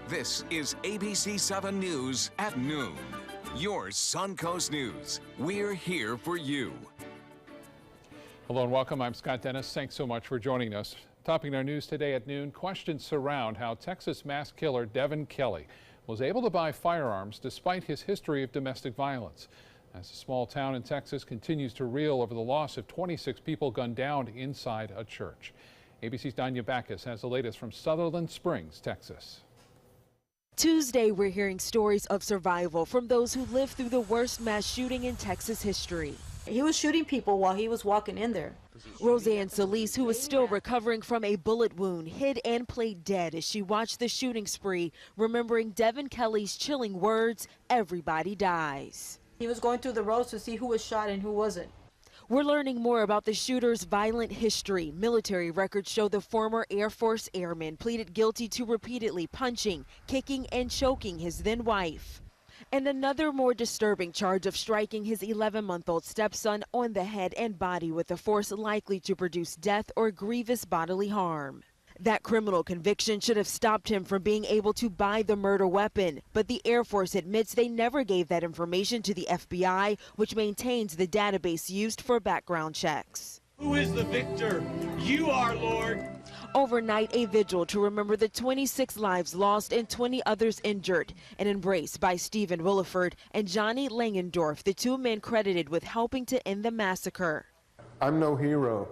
This is ABC 7 News at noon. Your Suncoast News. We're here for you. Hello and welcome. I'm Scott Dennis. Thanks so much for joining us. Topping our news today at noon, questions surround how Texas mass killer Devin Kelley was able to buy firearms despite his history of domestic violence. As a small town in Texas continues to reel over the loss of 26 people gunned down inside a church. ABC's Danya Backus has the latest from Sutherland Springs, Texas. Tuesday, we're hearing stories of survival from those who lived through the worst mass shooting in Texas history. He was shooting people while he was walking in there. Roseanne Solis, who is still recovering from a bullet wound, hid and played dead as she watched the shooting spree, remembering Devin Kelley's chilling words, "Everybody dies." He was going through the rows to see who was shot and who wasn't. We're learning more about the shooter's violent history. Military records show the former Air Force airman pleaded guilty to repeatedly punching, kicking, and choking his then wife. And another more disturbing charge of striking his 11-month-old stepson on the head and body with a force likely to produce death or grievous bodily harm. That criminal conviction should have stopped him from being able to buy the murder weapon, but the Air Force admits they never gave that information to the FBI, which maintains the database used for background checks. Who is the victor? You are, Lord. Overnight, a vigil to remember the 26 lives lost and 20 others injured, an embrace by Stephen Williford and Johnny Langendorf, the two men credited with helping to end the massacre. I'm no hero.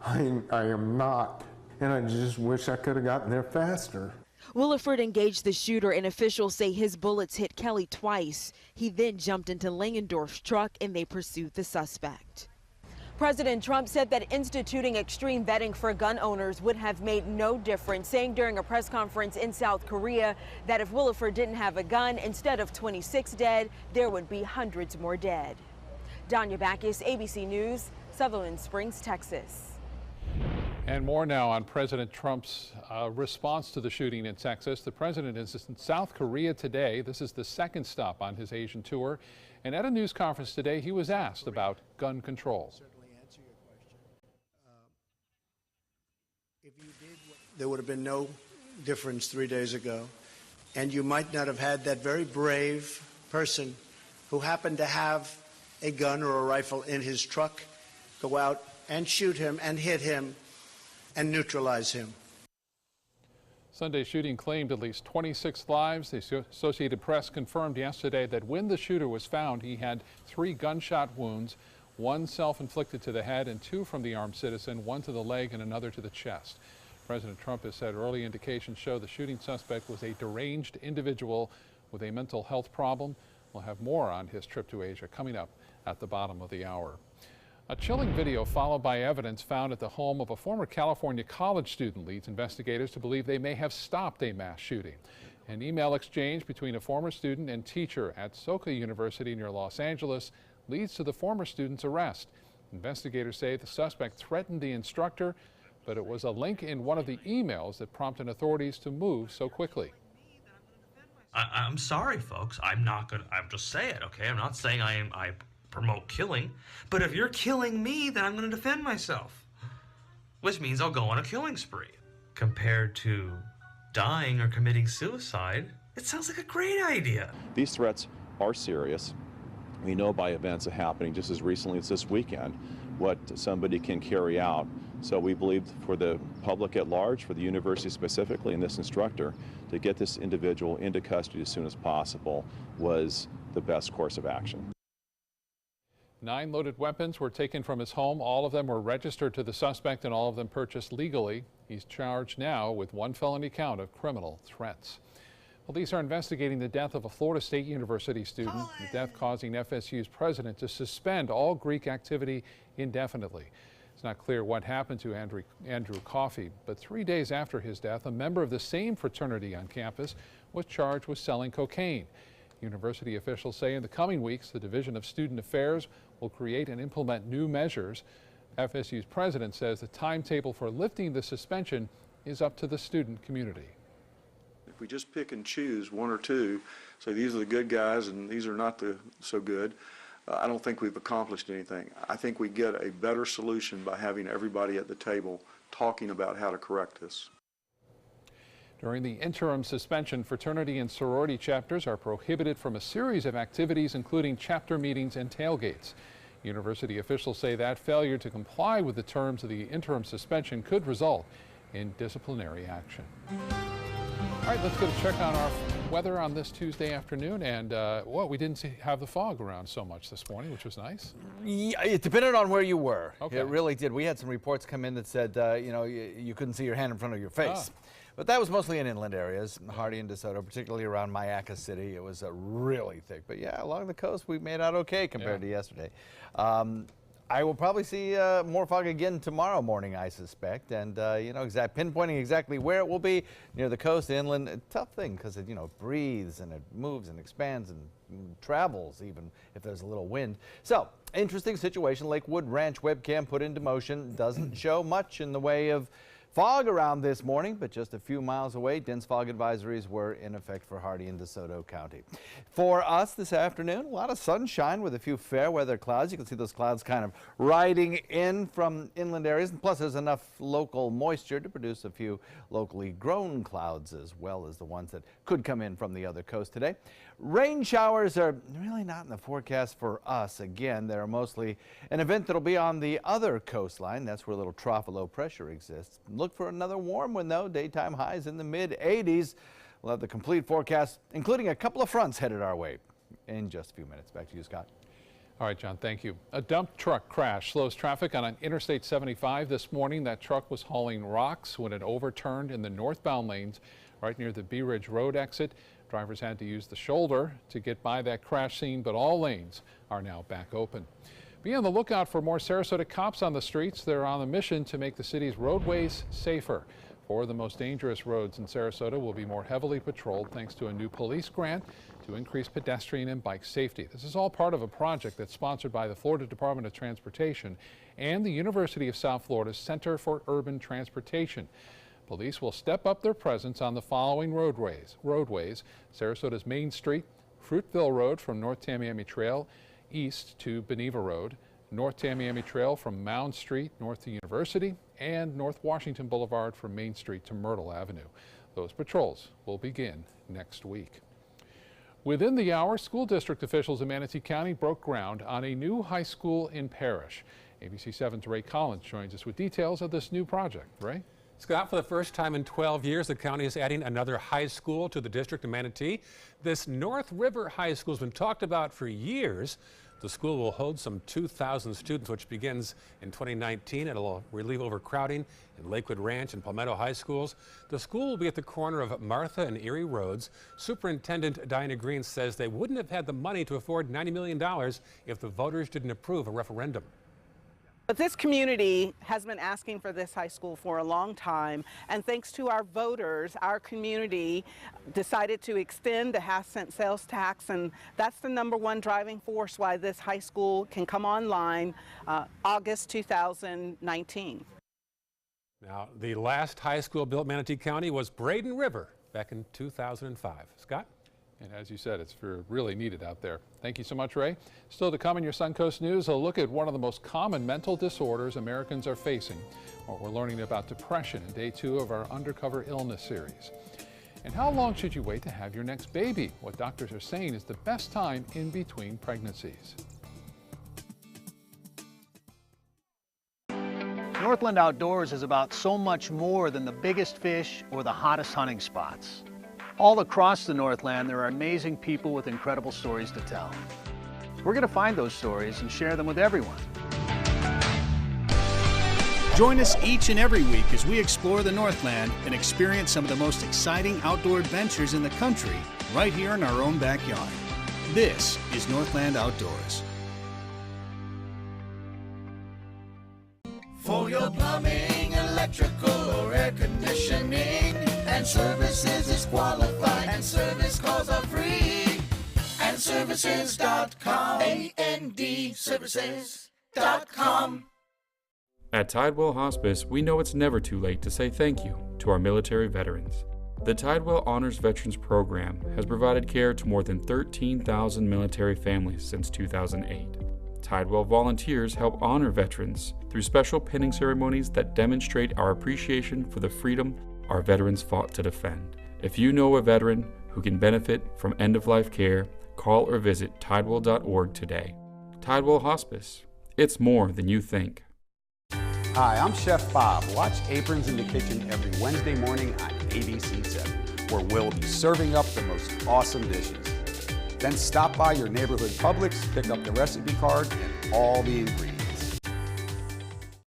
I am not. And I just wish I could have gotten there faster. Williford engaged the shooter, and officials say his bullets hit Kelley twice. He then jumped into Langendorf's truck and they pursued the suspect. President Trump said that instituting extreme vetting for gun owners would have made no difference, saying during a press conference in South Korea that if Williford didn't have a gun, instead of 26 dead, there would be hundreds more dead. Danya Backus, ABC News, Sutherland Springs, Texas. And more now on President Trump's response to the shooting in Texas. The president is in South Korea today. This is the second stop on his Asian tour. And at a news conference today, he was asked about gun control. If you did, there would have been no difference 3 days ago. And you might not have had that very brave person who happened to have a gun or a rifle in his truck go out and shoot him and hit him and neutralize him. Sunday's shooting claimed at least 26 lives. The Associated Press confirmed yesterday that when the shooter was found, he had 3 gunshot wounds, 1 self-inflicted to the head and 2 from the armed citizen, 1 to the leg and another to the chest. President Trump has said early indications show the shooting suspect was a deranged individual with a mental health problem. We'll have more on his trip to Asia coming up at the bottom of the hour. A chilling video followed by evidence found at the home of a former California college student leads investigators to believe they may have stopped a mass shooting. An email exchange between a former student and teacher at Soka University near Los Angeles leads to the former student's arrest. Investigators say the suspect threatened the instructor, but it was a link in one of the emails that prompted authorities to move so quickly. I'm sorry, folks. I'm just say it, okay? I'm not saying I promote killing, but if you're killing me, then I'm going to defend myself, which means I'll go on a killing spree. Compared to dying or committing suicide, it sounds like a great idea. These threats are serious. We know by events happening just as recently as this weekend what somebody can carry out. So we believe for the public at large, for the university specifically, and this instructor, to get this individual into custody as soon as possible was the best course of action. 9 loaded weapons were taken from his home. All of them were registered to the suspect and all of them purchased legally. He's charged now with 1 felony count of criminal threats. Police are investigating the death of a Florida State University student, the death causing FSU's president to suspend all Greek activity indefinitely. It's not clear what happened to Andrew Coffey, but 3 days after his death, a member of the same fraternity on campus was charged with selling cocaine. University officials say in the coming weeks, the Division of Student Affairs will create and implement new measures. FSU's president says the timetable for lifting the suspension is up to the student community. If we just pick and choose 1 or 2, say these are the good guys and these are not the so good, I don't think we've accomplished anything. I think we get a better solution by having everybody at the table talking about how to correct this. During the interim suspension, fraternity and sorority chapters are prohibited from a series of activities, including chapter meetings and tailgates. University officials say that failure to comply with the terms of the interim suspension could result in disciplinary action. All right, let's get a check on our weather on this Tuesday afternoon. And we didn't have the fog around so much this morning, which was nice. Yeah, it depended on where you were. Okay. It really did. We had some reports come in that said, you couldn't see your hand in front of your face. But that was mostly in inland areas, Hardy and DeSoto, particularly around Mayaca City. It was really thick. But yeah, along the coast, we made out okay compared to yesterday. I will probably see more fog again tomorrow morning, I suspect. And, pinpointing exactly where it will be near the coast, inland, a tough thing because it, breathes and it moves and expands and travels even if there's a little wind. So, interesting situation. Lakewood Ranch webcam put into motion. Doesn't show much in the way of fog around this morning, but just a few miles away, dense fog advisories were in effect for Hardy and DeSoto County. For us this afternoon, a lot of sunshine with a few fair weather clouds. You can see those clouds kind of riding in from inland areas, and plus there's enough local moisture to produce a few locally grown clouds as well as the ones that could come in from the other coast today. Rain showers are really not in the forecast for us. Again, they're mostly an event that'll be on the other coastline. That's where a little trough of low pressure exists. Look for another warm one, though. Daytime highs in the mid-80s. We'll have the complete forecast, including a couple of fronts headed our way in just a few minutes. Back to you, Scott. All right, John, thank you. A dump truck crash slows traffic on Interstate 75 this morning. That truck was hauling rocks when it overturned in the northbound lanes right near the Bee Ridge Road exit. Drivers had to use the shoulder to get by that crash scene, but all lanes are now back open. Be on the lookout for more Sarasota cops on the streets. They're on a mission to make the city's roadways safer. 4 of the most dangerous roads in Sarasota will be more heavily patrolled thanks to a new police grant to increase pedestrian and bike safety. This is all part of a project that's sponsored by the Florida Department of Transportation and the University of South Florida's Center for Urban Transportation. Police will step up their presence on the following roadways. Sarasota's Main Street, Fruitville Road from North Tamiami Trail east to Beneva Road, North Tamiami Trail from Mound Street north to University, and North Washington Boulevard from Main Street to Myrtle Avenue. Those patrols will begin next week. Within the hour, school district officials in Manatee County broke ground on a new high school in Parrish. ABC 7's Ray Collins joins us with details of this new project. Ray? Scott, for the first time in 12 years, the county is adding another high school to the district of Manatee. This North River High School has been talked about for years. The school will hold some 2,000 students, which begins in 2019. It'll relieve overcrowding in Lakewood Ranch and Palmetto High Schools. The school will be at the corner of Martha and Erie Roads. Superintendent Diana Green says they wouldn't have had the money to afford $90 million if the voters didn't approve a referendum. But this community has been asking for this high school for a long time, and thanks to our voters, our community decided to extend the half-cent sales tax, and that's the #1 driving force why this high school can come online August 2019. Now, the last high school built in Manatee County was Braden River back in 2005. Scott? And as you said, it's really needed out there. Thank you so much, Ray. Still to come in your Suncoast News, a look at one of the most common mental disorders Americans are facing. We're learning about depression in day 2 of our Undercover Illness series. And how long should you wait to have your next baby? What doctors are saying is the best time in between pregnancies. Northland Outdoors is about so much more than the biggest fish or the hottest hunting spots. All across the Northland, there are amazing people with incredible stories to tell. We're going to find those stories and share them with everyone. Join us each and every week as we explore the Northland and experience some of the most exciting outdoor adventures in the country right here in our own backyard. This is Northland Outdoors. For your plumbing, electrical, or air conditioning, and services is qualified, and service calls are free. And services.com, A-N-D, services.com. At Tidewell Hospice, we know it's never too late to say thank you to our military veterans. The Tidewell Honors Veterans Program has provided care to more than 13,000 military families since 2008. Tidewell volunteers help honor veterans through special pinning ceremonies that demonstrate our appreciation for the freedom our veterans fought to defend. If you know a veteran who can benefit from end-of-life care, call or visit tidewell.org today. Tidewell Hospice. It's more than you think. Hi, I'm Chef Bob. Watch Aprons in the Kitchen every Wednesday morning on ABC7, where we'll be serving up the most awesome dishes. Then stop by your neighborhood Publix, pick up the recipe card and all the ingredients.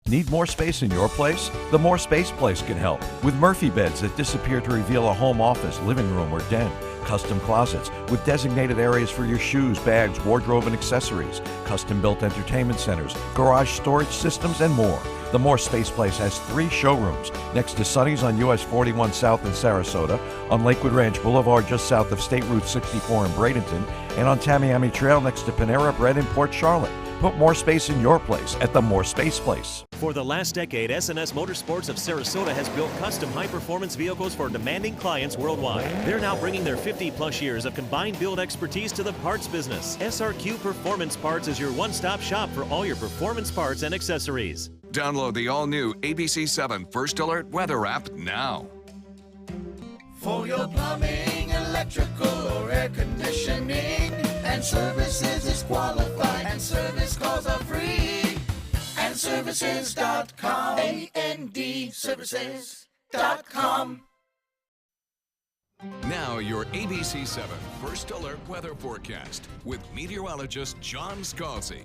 Need more space in your place? The More Space Place can help with Murphy beds that disappear to reveal a home office, living room, or den. Custom closets with designated areas for your shoes, bags, wardrobe, and accessories. Custom-built entertainment centers, garage storage systems, and more. The More Space Place has 3 showrooms next to Sonny's on US 41 South in Sarasota, on Lakewood Ranch Boulevard just south of State Route 64 in Bradenton, and on Tamiami Trail next to Panera Bread in Port Charlotte. Put more space in your place at the More Space Place. For the last decade, SNS Motorsports of Sarasota has built custom high-performance vehicles for demanding clients worldwide. They're now bringing their 50-plus years of combined build expertise to the parts business. SRQ Performance Parts is your one-stop shop for all your performance parts and accessories. Download the all-new ABC7 First Alert Weather app now. For your plumbing, electrical, or air conditioning, and services is qualified, and service calls are free. And services.com, AND services.com. Now your ABC7 First Alert Weather Forecast with meteorologist John Scalzi.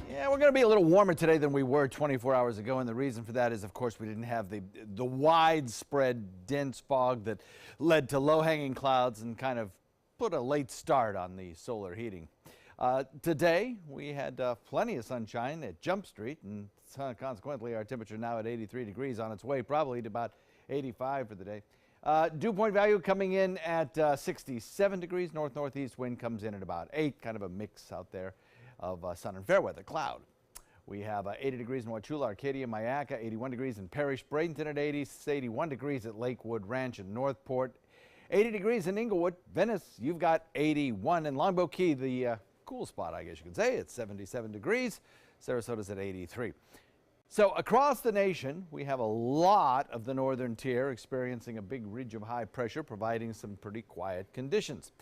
Yeah, we're going to be a little warmer today than we were 24 hours ago, and the reason for that is, of course, we didn't have the widespread dense fog that led to low-hanging clouds and kind of put a late start on the solar heating. Today, we had plenty of sunshine at Jump Street, and consequently, our temperature now at 83 degrees, on its way probably to about 85 for the day. Dew point value coming in at 67 degrees. North-northeast wind comes in at about 8, kind of a mix out there of sun and fair weather cloud. We have 80 degrees in Wauchula, Arcadia, Mayaca, 81 degrees in Parrish, Bradenton at 80, 81 degrees at Lakewood Ranch and Northport, 80 degrees in Inglewood. Venice, you've got 81. In Longboat Key, the cool spot, I guess you could say, it's 77 degrees. Sarasota's at 83. So across the nation, we have a lot of the northern tier experiencing a big ridge of high pressure, providing some pretty quiet conditions.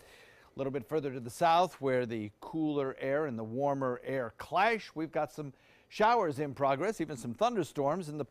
A little bit further to the south, where the cooler air and the warmer air clash, we've got some showers in progress, even some thunderstorms, and the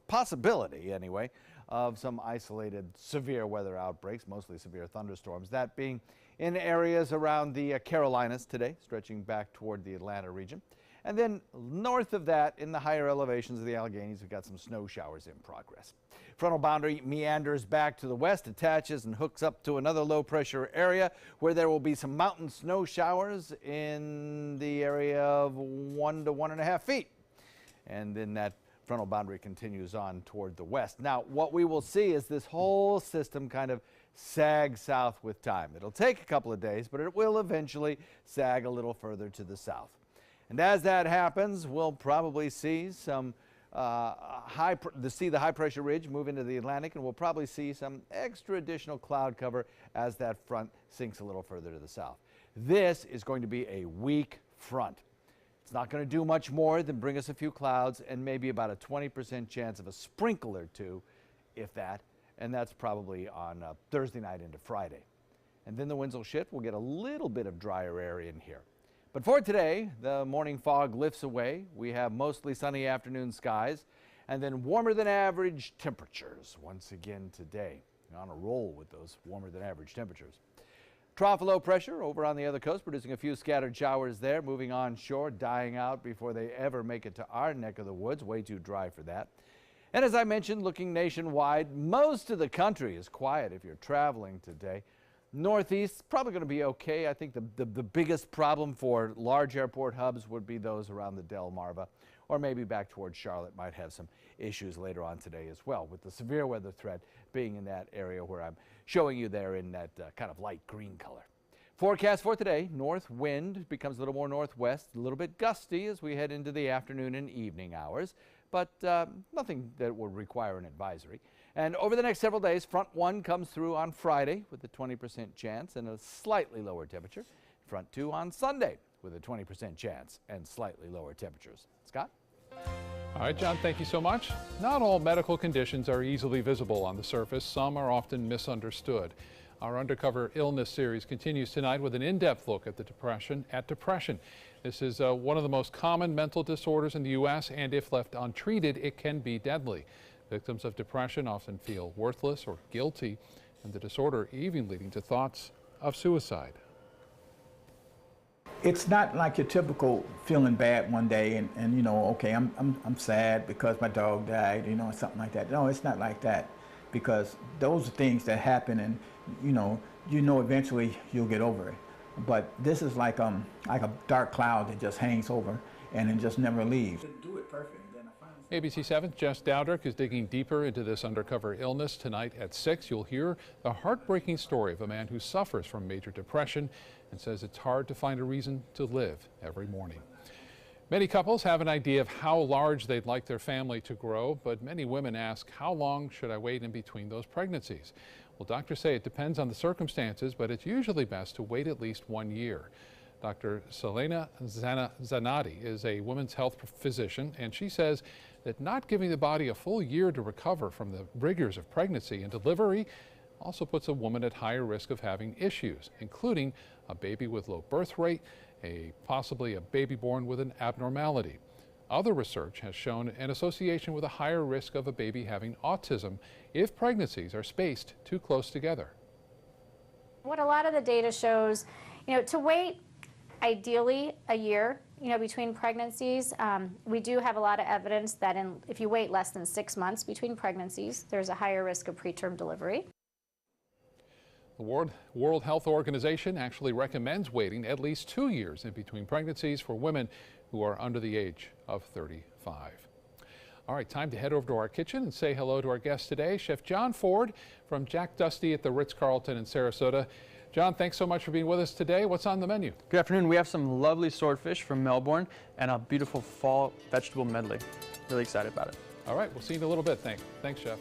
possibility, anyway, of some isolated severe weather outbreaks, mostly severe thunderstorms. That being in areas around the Carolinas today, stretching back toward the Atlanta region. And then north of that, in the higher elevations of the Alleghenies, we've got some snow showers in progress. Frontal boundary meanders back to the west, attaches and hooks up to another low pressure area where there will be some mountain snow showers in the area of 1 to 1.5 feet. And then that frontal boundary continues on toward the west. Now, what we will see is this whole system kind of sag south with time. It'll take a couple of days, but it will eventually sag a little further to the south. And as that happens, we'll probably see some the high pressure ridge move into the Atlantic, and we'll probably see some extra additional cloud cover as that front sinks a little further to the south. This is going to be a weak front. It's not going to do much more than bring us a few clouds and maybe about a 20% chance of a sprinkle or two, if that, and that's probably on Thursday night into Friday. And then the winds will shift. We'll get a little bit of drier air in here. But for today, the morning fog lifts away. We have mostly sunny afternoon skies and then warmer than average temperatures once again today. We're on a roll with those warmer than average temperatures. Trough low pressure over on the other coast, producing a few scattered showers there, moving onshore, dying out before they ever make it to our neck of the woods. Way too dry for that. And as I mentioned, looking nationwide, most of the country is quiet if you're traveling today. Northeast, probably going to be okay. I think the biggest problem for large airport hubs would be those around the Delmarva, or maybe back towards Charlotte might have some issues later on today as well, with the severe weather threat being in that area where I'm showing you there in that kind of light green color. Forecast for today, north wind becomes a little more northwest, a little bit gusty as we head into the afternoon and evening hours, but nothing that would require an advisory. And over the next several days, front 1 comes through on Friday with a 20% chance and a slightly lower temperature. Front 2 on Sunday with a 20% chance and slightly lower temperatures. Scott? All right, John, thank you so much. Not all medical conditions are easily visible on the surface. Some are often misunderstood. Our Undercover Illness series continues tonight with an in-depth look at depression. This is one of the most common mental disorders in the U.S., and if left untreated, it can be deadly. Victims of depression often feel worthless or guilty, and the disorder even leading to thoughts of suicide. It's not like your typical feeling bad one day and you know, okay, I'm sad because my dog died, you know, something like that. No, it's not like that, because those are things that happen, and you know eventually you'll get over it. But this is like a dark cloud that just hangs over and it just never leaves. Do it perfect. ABC 7's Jess Dowdrick is digging deeper into this undercover illness. Tonight at 6, you'll hear the heartbreaking story of a man who suffers from major depression and says it's hard to find a reason to live every morning. Many couples have an idea of how large they'd like their family to grow, but many women ask, how long should I wait in between those pregnancies? Well, doctors say it depends on the circumstances, but it's usually best to wait at least 1 year. Dr. Selena Zanotti is a women's health physician, and she says that not giving the body a full year to recover from the rigors of pregnancy and delivery also puts a woman at higher risk of having issues, including a baby with low birth rate, possibly a baby born with an abnormality. Other research has shown an association with a higher risk of a baby having autism if pregnancies are spaced too close together. What a lot of the data shows, to wait ideally a year, between pregnancies. We do have a lot of evidence that if you wait less than 6 months between pregnancies, there's a higher risk of preterm delivery. The World Health Organization actually recommends waiting at least 2 years in between pregnancies for women who are under the age of 35. All right, time to head over to our kitchen and say hello to our guest today, Chef John Ford from Jack Dusty at the Ritz-Carlton in Sarasota. John, thanks so much for being with us today. What's on the menu? Good afternoon. We have some lovely swordfish from Melbourne and a beautiful fall vegetable medley. Really excited about it. All right, we'll see you in a little bit. Thanks, Chef.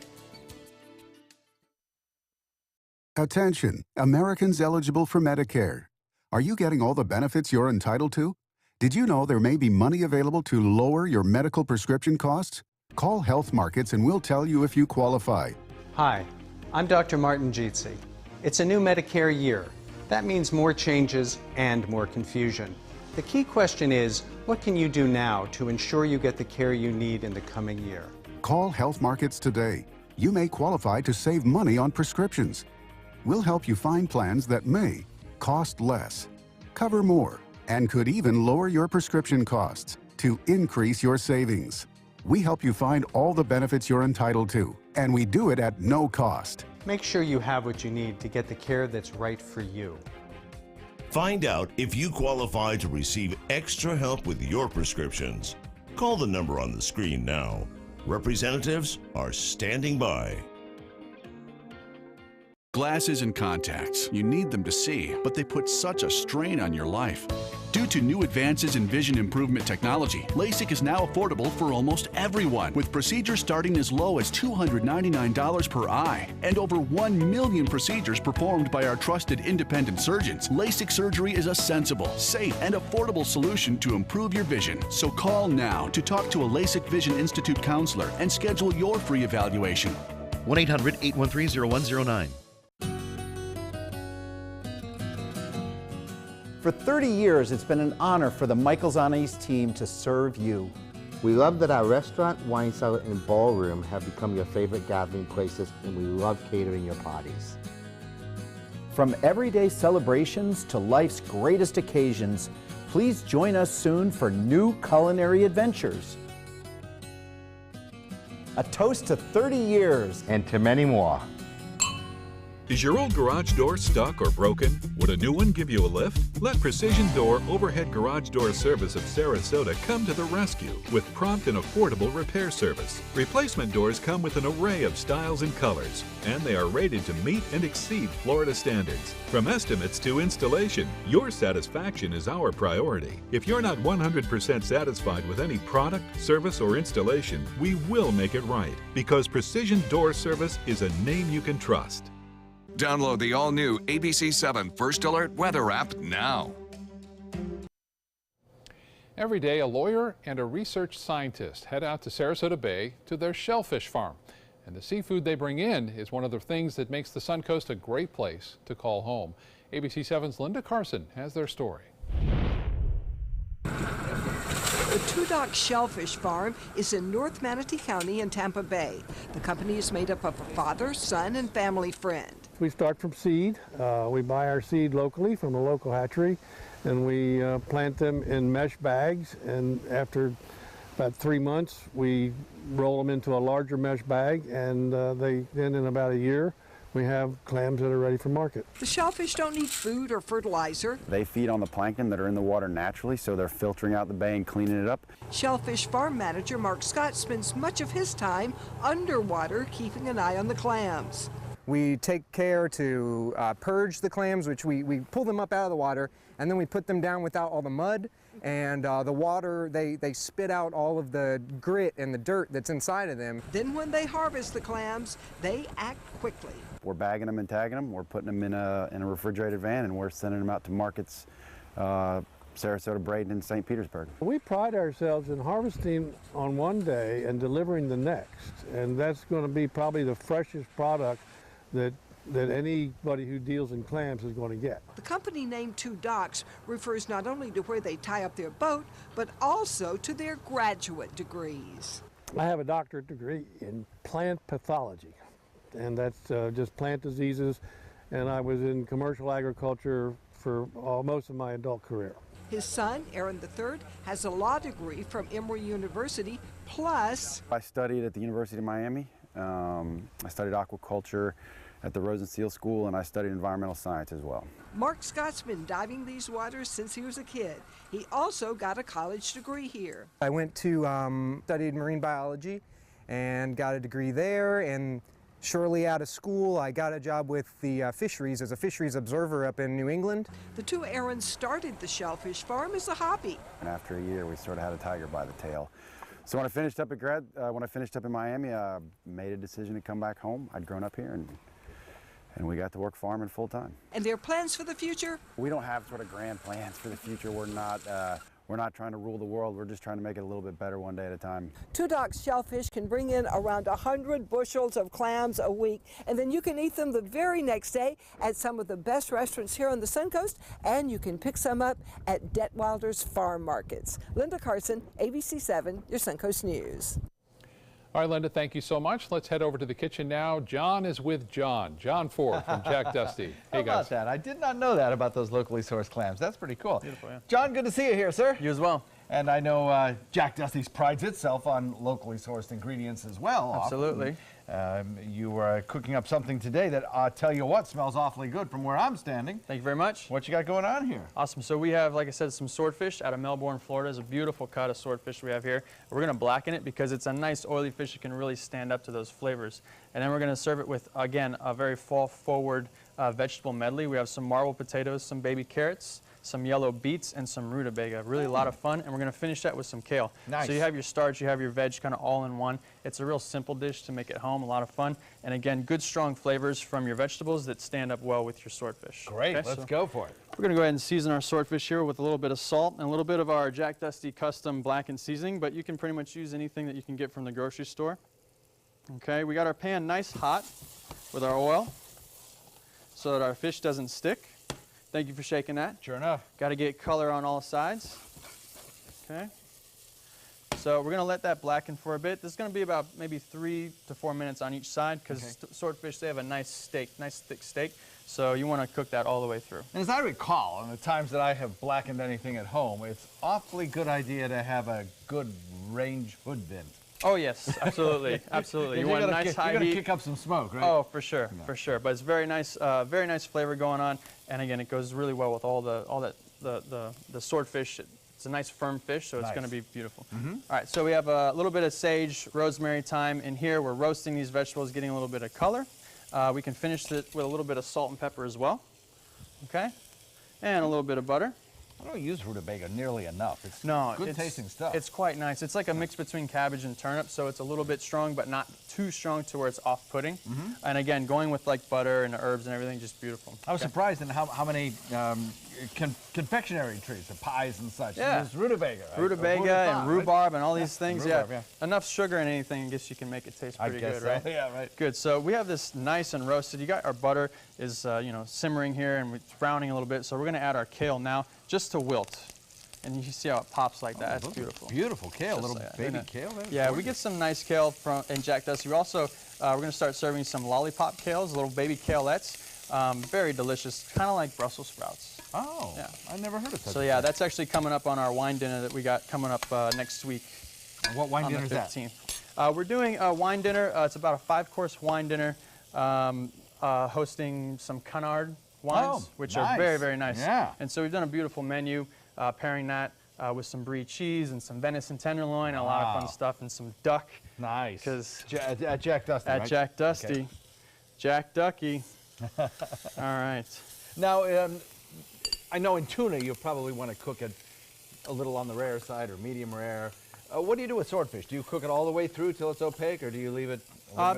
Attention, Americans eligible for Medicare. Are you getting all the benefits you're entitled to? Did you know there may be money available to lower your medical prescription costs? Call Health Markets and we'll tell you if you qualify. Hi, I'm Dr. Martin Jeetsi. It's a new Medicare year. That means more changes and more confusion. The key question is, what can you do now to ensure you get the care you need in the coming year? Call Health Markets today. You may qualify to save money on prescriptions. We'll help you find plans that may cost less, cover more, and could even lower your prescription costs to increase your savings. We help you find all the benefits you're entitled to, and we do it at no cost. Make sure you have what you need to get the care that's right for you. Find out if you qualify to receive extra help with your prescriptions. Call the number on the screen now. Representatives are standing by. Glasses and contacts. You need them to see, but they put such a strain on your life. Due to new advances in vision improvement technology, LASIK is now affordable for almost everyone, with procedures starting as low as $299 per eye and over 1 million procedures performed by our trusted independent surgeons. LASIK surgery is a sensible, safe, and affordable solution to improve your vision. So call now to talk to a LASIK Vision Institute counselor and schedule your free evaluation. 1-800-813-0109. For 30 years, it's been an honor for the Michael's on Ice team to serve you. We love that our restaurant, wine cellar, and ballroom have become your favorite gathering places, and we love catering your parties. From everyday celebrations to life's greatest occasions, please join us soon for new culinary adventures. A toast to 30 years. And to many more. Is your old garage door stuck or broken? Would a new one give you a lift? Let Precision Door Overhead Garage Door Service of Sarasota come to the rescue with prompt and affordable repair service. Replacement doors come with an array of styles and colors, and they are rated to meet and exceed Florida standards. From estimates to installation, your satisfaction is our priority. If you're not 100% satisfied with any product, service, or installation, we will make it right, because Precision Door Service is a name you can trust. Download the all-new ABC 7 First Alert weather app now. Every day, a lawyer and a research scientist head out to Sarasota Bay to their shellfish farm. And the seafood they bring in is one of the things that makes the Suncoast a great place to call home. ABC 7's Linda Carson has their story. The Two Docks Shellfish Farm is in North Manatee County in Tampa Bay. The company is made up of a father, son, and family friend. We start from seed. We buy our seed locally from a local hatchery, and we plant them in mesh bags. And after about 3 months, we roll them into a larger mesh bag, and then in about a year, we have clams that are ready for market. The shellfish don't need food or fertilizer. They feed on the plankton that are in the water naturally, so they're filtering out the bay and cleaning it up. Shellfish farm manager Mark Scott spends much of his time underwater keeping an eye on the clams. We take care to purge the clams, which we pull them up out of the water, and then we put them down without all the mud and the water. They spit out all of the grit and the dirt that's inside of them. Then when they harvest the clams, they act quickly. We're bagging them and tagging them. We're putting them in a refrigerated van, and we're sending them out to markets, Sarasota, Braden, and St. Petersburg. We pride ourselves in harvesting on one day and delivering the next, and that's going to be probably the freshest product that anybody who deals in clams is going to get. The company name Two Docks refers not only to where they tie up their boat, but also to their graduate degrees. I have a doctorate degree in plant pathology, and that's just plant diseases, and I was in commercial agriculture for most of my adult career. His son, Aaron III, has a law degree from Emory University, plus I studied at the University of Miami. I studied aquaculture at the Rosenstiel School, and I studied environmental science as well. Mark Scott's been diving these waters since he was a kid. He also got a college degree here. I went to studied marine biology and got a degree there, and shortly out of school I got a job with the fisheries as a fisheries observer up in New England. The two Aarons started the shellfish farm as a hobby. And after a year we sort of had a tiger by the tail. So when I finished up in Miami, I made a decision to come back home. I'd grown up here, and we got to work farming full time. And their plans for the future? We don't have sort of grand plans for the future. We're not trying to rule the world. We're just trying to make it a little bit better one day at a time. Two Docks Shellfish can bring in around 100 bushels of clams a week, and then you can eat them the very next day at some of the best restaurants here on the Suncoast, and you can pick some up at Detwilder's Farm Markets. Linda Carson, ABC 7, your Suncoast News. All right, Linda, thank you so much. Let's head over to the kitchen now. John is with John Ford from Jack Dusty. Hey, guys. How about that? I did not know that about those locally sourced clams. That's pretty cool. Beautiful, yeah. John, good to see you here, sir. You as well. And I know Jack Dusty's prides itself on locally sourced ingredients as well. Absolutely. You were cooking up something today that, I'll tell you what, smells awfully good from where I'm standing. Thank you very much. What you got going on here? Awesome. So we have, like I said, some swordfish out of Melbourne, Florida. It's a beautiful cut of swordfish we have here. We're going to blacken it because it's a nice oily fish that can really stand up to those flavors. And then we're going to serve it with, again, a very fall-forward vegetable medley. We have some marble potatoes, some baby carrots, some yellow beets, and some rutabaga. Really a lot of fun, and we're going to finish that with some kale. Nice. So you have your starch, you have your veg kind of all in one. It's a real simple dish to make at home, a lot of fun, and again, good strong flavors from your vegetables that stand up well with your swordfish. Great, okay, let's go for it. We're going to go ahead and season our swordfish here with a little bit of salt and a little bit of our Jack Dusty custom blackened seasoning, but you can pretty much use anything that you can get from the grocery store. Okay, we got our pan nice hot with our oil so that our fish doesn't stick. Thank you for shaking that. Sure enough. Got to get color on all sides. Okay. So we're going to let that blacken for a bit. This is going to be about maybe 3 to 4 minutes on each side because swordfish, they have a nice steak, nice thick steak. So you want to cook that all the way through. And as I recall, in the times that I have blackened anything at home, it's awfully good idea to have a good range hood vent. Oh yes, absolutely, absolutely. You want a nice high heat. You're going to kick up some smoke, right? Oh, for sure, for sure. But it's very nice flavor going on, and again, it goes really well with all the swordfish. It's a nice firm fish, so it's going to be beautiful. All right, so we have a little bit of sage, rosemary, thyme in here. We're roasting these vegetables, getting a little bit of color. We can finish it with a little bit of salt and pepper as well. Okay, and a little bit of butter. I don't use rutabaga nearly enough. It's No, good tasting stuff. It's quite nice. It's like a mix between cabbage and turnip, so it's a little bit strong, but not too strong to where it's off-putting. And again, going with like butter and the herbs and everything, just beautiful. I was surprised in how many confectionery trees, and pies and such. Yeah. Use rutabaga. Right? Rutabaga and rhubarb and all these things. Rhubarb, yeah. Enough sugar in anything, I guess you can make it taste pretty good, so. right? Yeah, right. Good. So we have this nice and roasted. You got our butter is you know, simmering here and it's browning a little bit. So we're going to add our kale now, just to wilt. And you see how it pops like that. That's beautiful. Beautiful kale, Just little like that, baby isn't it? kale there. Yeah, we get some nice kale from in Jack Dusty. We also we're going to start serving some lollipop kales, little baby kaleettes. Very delicious, kind of like Brussels sprouts. Oh, yeah. I never heard of that. So yeah, that's actually coming up on our wine dinner that we got coming up next week. What wine dinner on is the that? 15th. We're doing a wine dinner. It's about a 5-course wine dinner, hosting some Canard wines, which are very, very nice. Yeah. And so we've done a beautiful menu, pairing that with some brie cheese and some venison tenderloin, and a lot of fun stuff, and some duck. Nice. Because at Jack Dusty, At right? Jack Dusty. Okay. Jack Ducky. All right. Now, I know in tuna you probably want to cook it a little on the rare side or medium rare. What do you do with swordfish? Do you cook it all the way through till it's opaque, or do you leave it?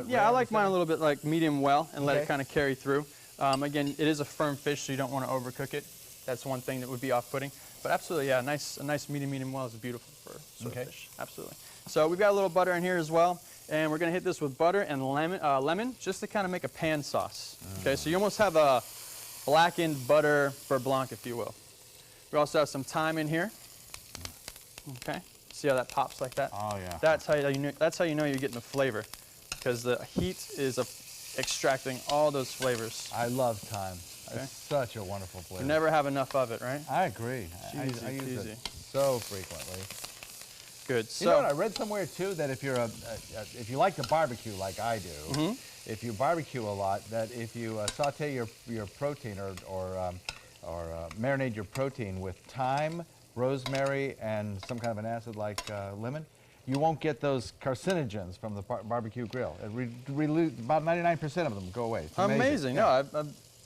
Yeah, I like mine a little bit like medium well and let Okay. it kind of carry through. Again, it is a firm fish, so you don't want to overcook it. That's one thing that would be off-putting. But absolutely, yeah, a nice medium well is beautiful for swordfish. Absolutely. So we've got a little butter in here as well, and we're going to hit this with butter and lemon just to kind of make a pan sauce. Okay, so you almost have a blackened butter beurre blanc, if you will. We also have some thyme in here. Okay, see how that pops like that? Oh yeah. That's how you know you're getting the flavor, because the heat is extracting all those flavors. I love thyme. Okay. It's such a wonderful flavor. You never have enough of it, right? I agree. I use cheesy. it so frequently. Good. So You know what? I read somewhere too that if you're if you like to barbecue like I do, if you barbecue a lot, that if you saute your protein or marinate your protein with thyme, rosemary, and some kind of an acid like lemon, you won't get those carcinogens from the barbecue grill. About 99% of them go away. It's amazing. Yeah. No,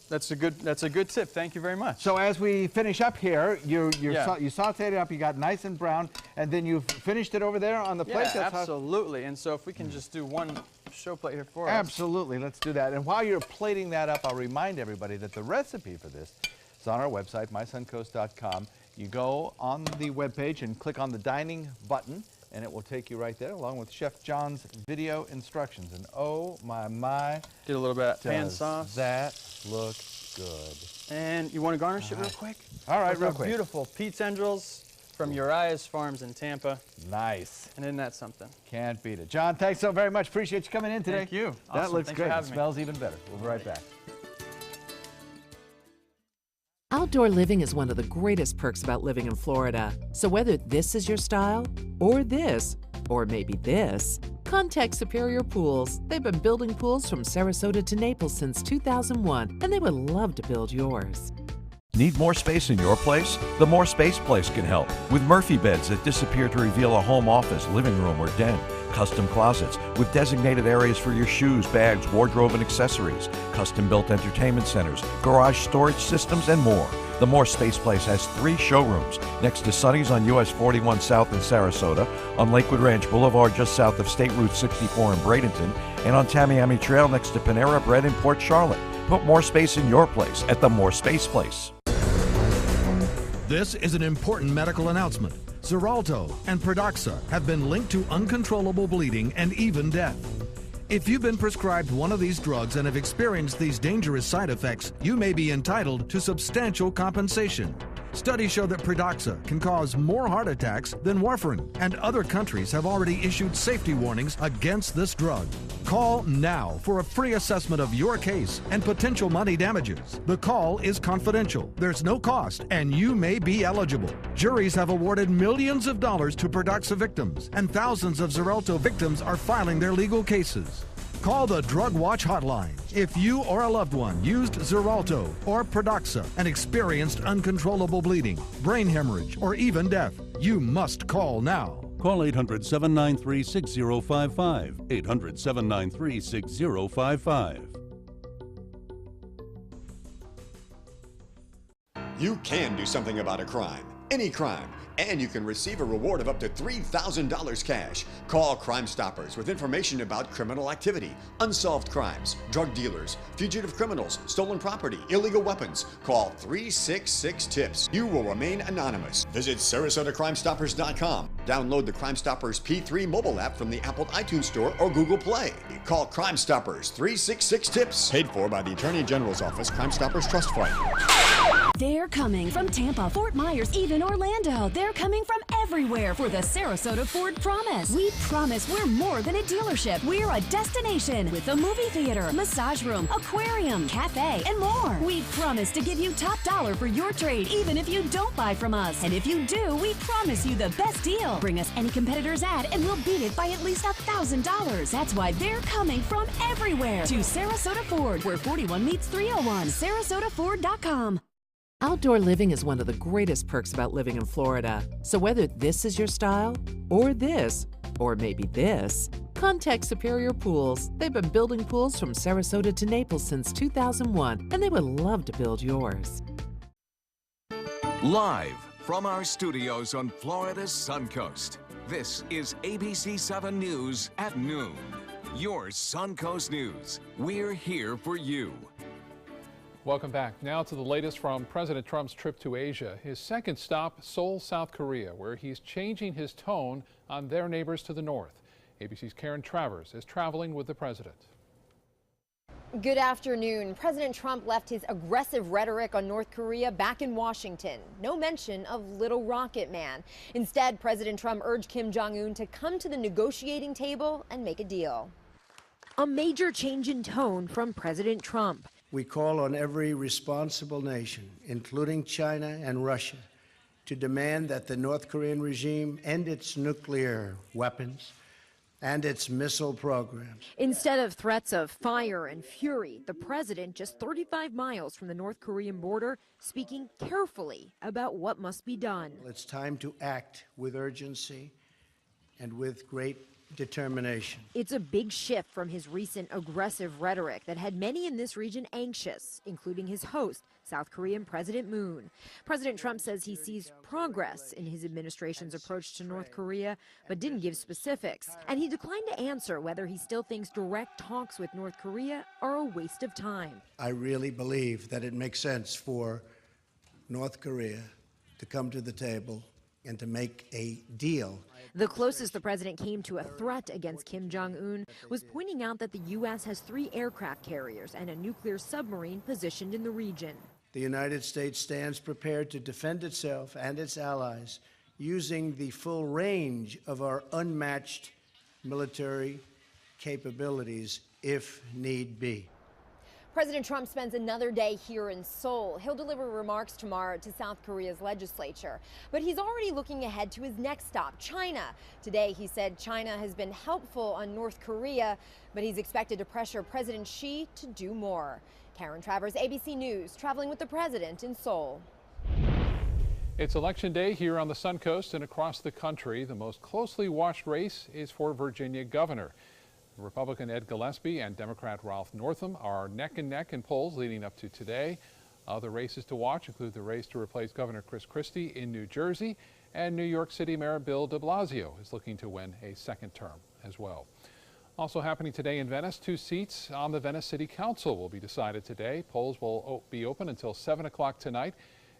that's a good tip. Thank you very much. So as we finish up here, you Yeah. sauteed it up, you got nice and brown, and then you finished it over there on the plate? Yeah, That's how- absolutely. And so if we can just do one show plate here for us. Absolutely, let's do that. And while you're plating that up, I'll remind everybody that the recipe for this is on our website, mysuncoast.com. You go on the webpage and click on the dining button, and it will take you right there, along with Chef John's video instructions. And oh my. Get a little bit of pan does sauce. that look good. And you want to garnish it real quick? All right, With real our quick. Beautiful Pete tendrils from Uriah's Farms in Tampa. Nice. And isn't that something? Can't beat it. John, thanks so very much. Appreciate you coming in today. Thank you. That Awesome. looks Thanks for great. It having me. smells even better. We'll be right back. Outdoor living is one of the greatest perks about living in Florida. So whether this is your style, or this, or maybe this, contact Superior Pools. They've been building pools from Sarasota to Naples since 2001, and they would love to build yours. Need more space in your place? The More Space Place can help with Murphy beds that disappear to reveal a home office, living room, or den. Custom closets with designated areas for your shoes, bags, wardrobe, and accessories. Custom-built entertainment centers, garage storage systems, and more. The More Space Place has 3 showrooms next to Sunny's on US 41 South in Sarasota, on Lakewood Ranch Boulevard just south of State Route 64 in Bradenton, and on Tamiami Trail next to Panera Bread in Port Charlotte. Put more space in your place at the More Space Place. This is an important medical announcement. Xarelto and Pradaxa have been linked to uncontrollable bleeding and even death. If you've been prescribed one of these drugs and have experienced these dangerous side effects, you may be entitled to substantial compensation. Studies show that Pradaxa can cause more heart attacks than warfarin, and other countries have already issued safety warnings against this drug. Call now for a free assessment of your case and potential money damages. The call is confidential, there's no cost, and you may be eligible. Juries have awarded millions of dollars to Pradaxa victims, and thousands of Xarelto victims are filing their legal cases. Call the Drug Watch hotline if you or a loved one used Xarelto or Pradaxa and experienced uncontrollable bleeding, brain hemorrhage, or even death. You must call now. Call 800-793-6055. 800-793-6055. You can do something about a crime, any crime, and you can receive a reward of up to $3,000 cash. Call Crime Stoppers with information about criminal activity, unsolved crimes, drug dealers, fugitive criminals, stolen property, illegal weapons. Call 366-TIPS. You will remain anonymous. Visit SarasotaCrimeStoppers.com. Download the Crime Stoppers P3 mobile app from the Apple iTunes Store or Google Play. Call Crime Stoppers 366-TIPS. Paid for by the Attorney General's Office, Crime Stoppers Trust Fund. They're coming from Tampa, Fort Myers, even Orlando. They're coming from everywhere for the Sarasota Ford Promise. We promise we're more than a dealership. We're a destination with a movie theater, massage room, aquarium, cafe, and more. We promise to give you top dollar for your trade, even if you don't buy from us. And if you do, we promise you the best deal. Bring us any competitor's ad and we'll beat it by at least $1,000. That's why they're coming from everywhere to Sarasota Ford, where 41 meets 301. SarasotaFord.com. Outdoor living is one of the greatest perks about living in Florida. So whether this is your style, or this, or maybe this, contact Superior Pools. They've been building pools from Sarasota to Naples since 2001, and they would love to build yours. Live from our studios on Florida's Suncoast, this is ABC 7 News at noon. Your Suncoast News. We're here for you. Welcome back. Now to the latest from President Trump's trip to Asia. His second stop, Seoul, South Korea, where he's changing his tone on their neighbors to the north. ABC's Karen Travers is traveling with the president. Good afternoon. President Trump left his aggressive rhetoric on North Korea back in Washington. No mention of Little Rocket Man. Instead, President Trump urged Kim Jong-un to come to the negotiating table and make a deal. A major change in tone from President Trump. We call on every responsible nation, including China and Russia, to demand that the North Korean regime end its nuclear weapons and its missile programs. Instead of threats of fire and fury, the president, just 35 miles from the North Korean border, speaking carefully about what must be done. It's time to act with urgency and with great determination. It's a big shift from his recent aggressive rhetoric that had many in this region anxious, including his host, South Korean President Moon. President Trump says he sees progress in his administration's approach to North Korea, but didn't give specifics. And he declined to answer whether he still thinks direct talks with North Korea are a waste of time. I really believe that it makes sense for North Korea to come to the table and to make a deal. The closest the president came to a threat against Kim Jong-un was pointing out that the U.S. has 3 aircraft carriers and a nuclear submarine positioned in the region. The United States stands prepared to defend itself and its allies using the full range of our unmatched military capabilities if need be. President Trump spends another day here in Seoul. He'll deliver remarks tomorrow to South Korea's legislature. But he's already looking ahead to his next stop, China. Today, he said China has been helpful on North Korea, but he's expected to pressure President Xi to do more. Karen Travers, ABC News, traveling with the president in Seoul. It's Election Day here on the Suncoast and across the country. The most closely watched race is for Virginia governor. Republican Ed Gillespie and Democrat Ralph Northam are neck and neck in polls leading up to today. Other races to watch include the race to replace Governor Chris Christie in New Jersey, and New York City Mayor Bill de Blasio is looking to win a second term as well. Also happening today in Venice, 2 seats on the Venice City Council will be decided today. Polls will be open until 7 o'clock tonight.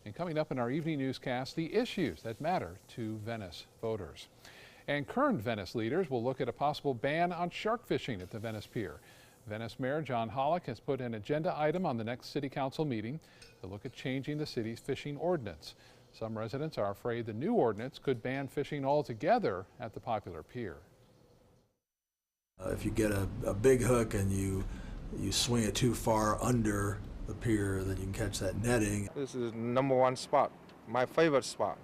And coming up in our evening newscast, the issues that matter to Venice voters. And current Venice leaders will look at a possible ban on shark fishing at the Venice Pier. Venice Mayor John Hollick has put an agenda item on the next City Council meeting to look at changing the city's fishing ordinance. Some residents are afraid the new ordinance could ban fishing altogether at the popular pier. If you get a big hook and you swing it too far under the pier, then you can catch that netting. This is #1 spot, my favorite spot.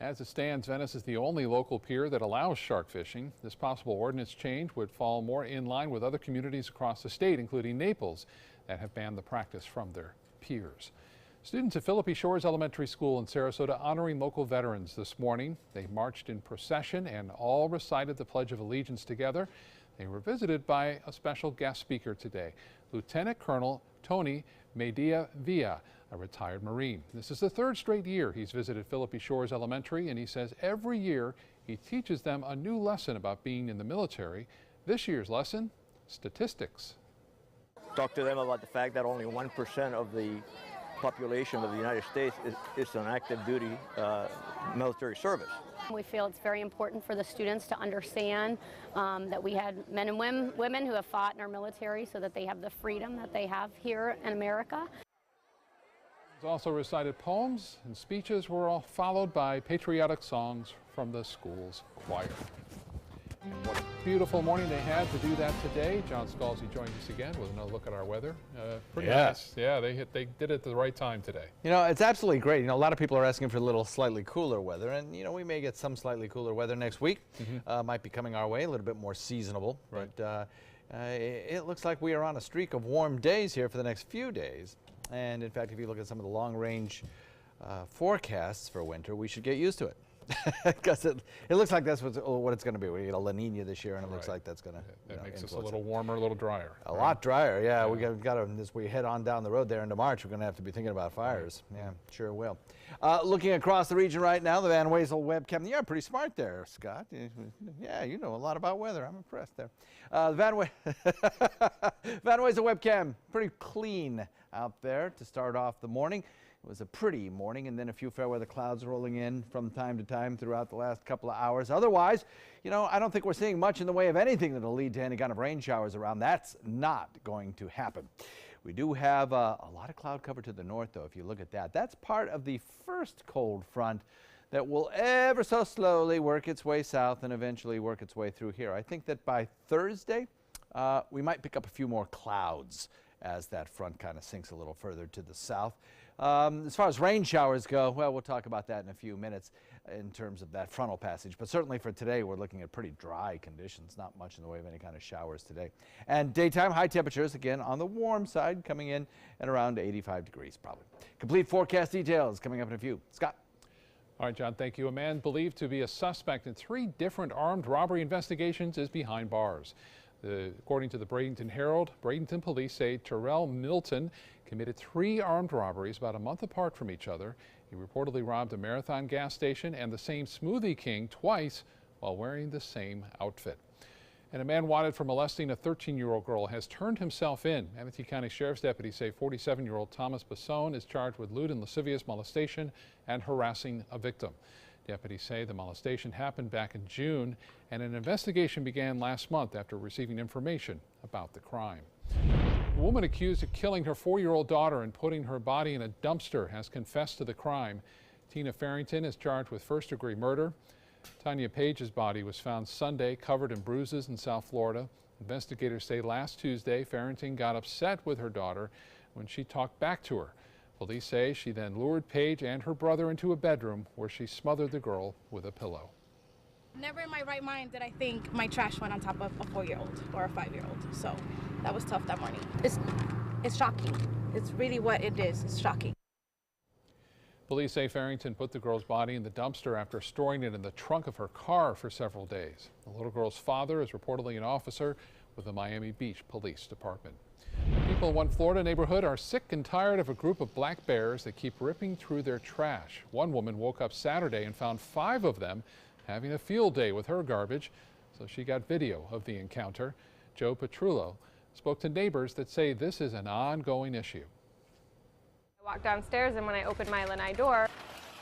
As it stands, Venice is the only local pier that allows shark fishing. This possible ordinance change would fall more in line with other communities across the state, including Naples, that have banned the practice from their piers. Students at Philippi Shores Elementary School in Sarasota honoring local veterans this morning. They marched in procession and all recited the Pledge of Allegiance together. They were visited by a special guest speaker today, Lieutenant Colonel Tony Medea Villa, a retired Marine. This is the third straight year he's visited Philippi Shores Elementary, and he says every year he teaches them a new lesson about being in the military. This year's lesson, statistics. Talk to them about the fact that only 1% of the population of the United States is on active duty military service. We feel it's very important for the students to understand that we had men and women who have fought in our military so that they have the freedom that they have here in America. He's also recited poems, and speeches were all followed by patriotic songs from the school's choir. What a beautiful morning they had to do that today. John Scalzi joins us again with another look at our weather. Pretty nice. Yeah, they did it at the right time today. You know, it's absolutely great. You know, a lot of people are asking for a little slightly cooler weather, and you know, we may get some slightly cooler weather next week. Might be coming our way, a little bit more seasonable. Right. But it looks like we are on a streak of warm days here for the next few days. And in fact, if you look at some of the long-range forecasts for winter, we should get used to it. Because it looks like that's what it's going to be. We get a La Nina this year, and it looks like that's going to that makes us a little warmer, a little drier. A lot drier, yeah. We got to, as we head on down the road there into March, we're going to have to be thinking about fires. Yeah, sure will. Looking across the region right now, the Van Wezel webcam. You're pretty smart there, Scott. Yeah, you know a lot about weather. I'm impressed there. Van Wezel webcam, pretty clean out there to start off the morning. It was a pretty morning, and then a few fair weather clouds rolling in from time to time throughout the last couple of hours. Otherwise, you know, I don't think we're seeing much in the way of anything that will lead to any kind of rain showers around. That's not going to happen. We do have a lot of cloud cover to the north, though, if you look at that. That's part of the first cold front that will ever so slowly work its way south and eventually work its way through here. I think that by Thursday, we might pick up a few more clouds as that front kind of sinks a little further to the south. As far as rain showers go, well, we'll talk about that in a few minutes in terms of that frontal passage. But certainly for today, we're looking at pretty dry conditions, not much in the way of any kind of showers today. And daytime high temperatures, again, on the warm side, coming in at around 85 degrees probably. Complete forecast details coming up in a few. Scott. All right, John, thank you. A man believed to be a suspect in 3 different armed robbery investigations is behind bars. According to the Bradenton Herald, Bradenton police say Terrell Milton committed 3 armed robberies about a month apart from each other. He reportedly robbed a Marathon gas station and the same Smoothie King twice while wearing the same outfit. And a man wanted for molesting a 13-year-old girl has turned himself in. Manatee County Sheriff's deputies say 47-year-old Thomas Basone is charged with lewd and lascivious molestation and harassing a victim. Deputies say the molestation happened back in June, and an investigation began last month after receiving information about the crime. A woman accused of killing her 4-year-old daughter and putting her body in a dumpster has confessed to the crime. Tina Farrington is charged with first-degree murder. Tanya Page's body was found Sunday covered in bruises in South Florida. Investigators say last Tuesday, Farrington got upset with her daughter when she talked back to her. Police say she then lured Page and her brother into a bedroom where she smothered the girl with a pillow. Never in my right mind did I think my trash went on top of a 4-year-old or a 5-year-old. So that was tough that morning. It's shocking. It's really what it is. It's shocking. Police say Farrington put the girl's body in the dumpster after storing it in the trunk of her car for several days. The little girl's father is reportedly an officer with the Miami Beach Police Department. People in one Florida neighborhood are sick and tired of a group of black bears that keep ripping through their trash. One woman woke up Saturday and found 5 of them having a field day with her garbage, so she got video of the encounter. Joe Petrullo spoke to neighbors that say this is an ongoing issue. I walked downstairs, and when I opened my lanai door,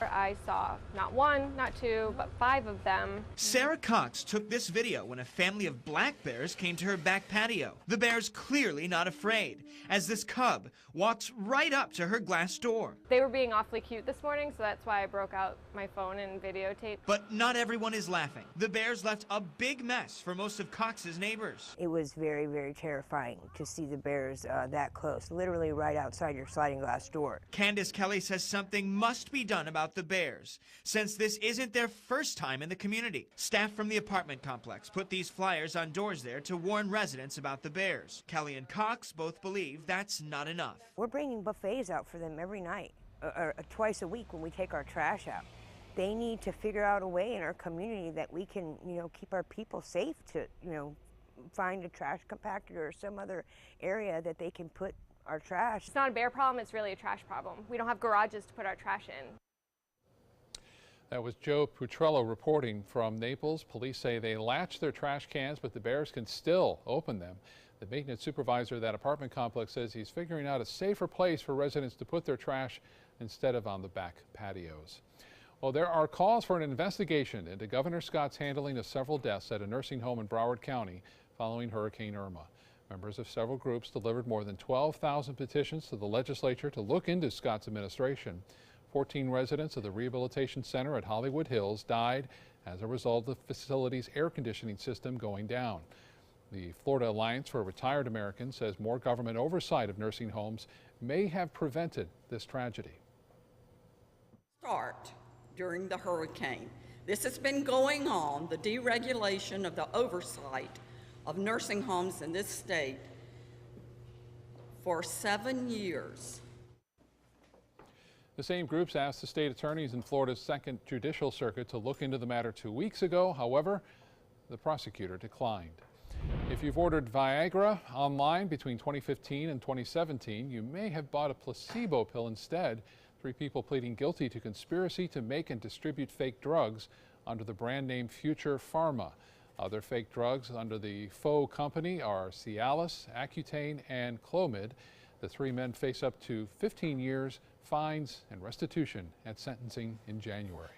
I saw not 1, not 2, but 5 of them. Sarah Cox took this video when a family of black bears came to her back patio. The bears clearly not afraid, as this cub walks right up to her glass door. They were being awfully cute this morning, so that's why I broke out my phone and videotaped. But not everyone is laughing. The bears left a big mess for most of Cox's neighbors. It was very, very terrifying to see the bears that close, literally right outside your sliding glass door. Candace Kelly says something must be done about the bears, since this isn't their first time in the community. Staff from the apartment complex put these flyers on doors there to warn residents about the bears. Kelly and Cox both believe that's not enough. We're bringing buffets out for them every night, or twice a week when we take our trash out. They need to figure out a way in our community that we can, keep our people safe to, find a trash compactor or some other area that they can put our trash. It's not a bear problem, it's really a trash problem. We don't have garages to put our trash in. That was Joe Putrello reporting from Naples. Police say they latch their trash cans, but the bears can still open them. The maintenance supervisor of that apartment complex says he's figuring out a safer place for residents to put their trash instead of on the back patios. Well, there are calls for an investigation into Governor Scott's handling of several deaths at a nursing home in Broward County following Hurricane Irma. Members of several groups delivered more than 12,000 petitions to the legislature to look into Scott's administration. 14 residents of the Rehabilitation Center at Hollywood Hills died as a result of the facility's air conditioning system going down. The Florida Alliance for Retired Americans says more government oversight of nursing homes may have prevented this tragedy. Start during the hurricane. This has been going on, the deregulation of the oversight of nursing homes in this state, for 7 years. The same groups asked the state attorneys in Florida's Second Judicial Circuit to look into the matter 2 weeks ago. However, the prosecutor declined. If you've ordered Viagra online between 2015 and 2017, you may have bought a placebo pill instead. 3 people pleading guilty to conspiracy to make and distribute fake drugs under the brand name Future Pharma. Other fake drugs under the faux company are Cialis, Accutane, and Clomid. The 3 men face up to 15 years, fines, and restitution at sentencing in January.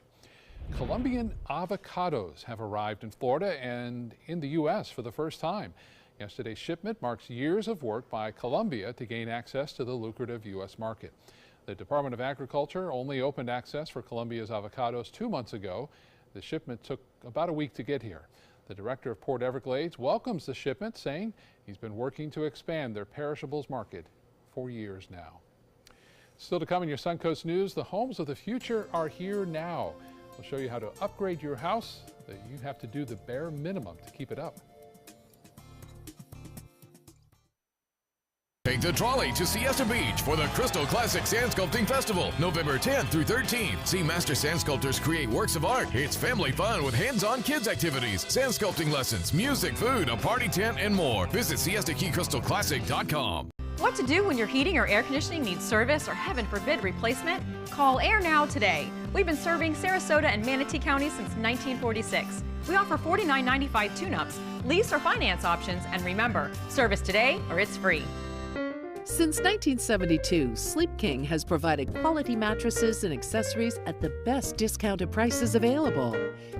Colombian avocados have arrived in Florida and in the U.S. for the first time. Yesterday's shipment marks years of work by Colombia to gain access to the lucrative U.S. market. The Department of Agriculture only opened access for Colombia's avocados 2 months ago. The shipment took about a week to get here. The director of Port Everglades welcomes the shipment, saying he's been working to expand their perishables market for years now. Still to come in your Suncoast News, the homes of the future are here now. We'll show you how to upgrade your house, that you have to do the bare minimum to keep it up. Take the trolley to Siesta Beach for the Crystal Classic Sand Sculpting Festival, November 10th through 13th. See master sand sculptors create works of art. It's family fun with hands-on kids activities, sand sculpting lessons, music, food, a party tent, and more. Visit SiestaKeyCrystalClassic.com. What to do when your heating or air conditioning needs service or, heaven forbid, replacement? Call Air Now today. We've been serving Sarasota and Manatee counties since 1946. We offer $49.95 tune-ups, lease or finance options, and remember, service today or it's free. Since 1972, Sleep King has provided quality mattresses and accessories at the best discounted prices available.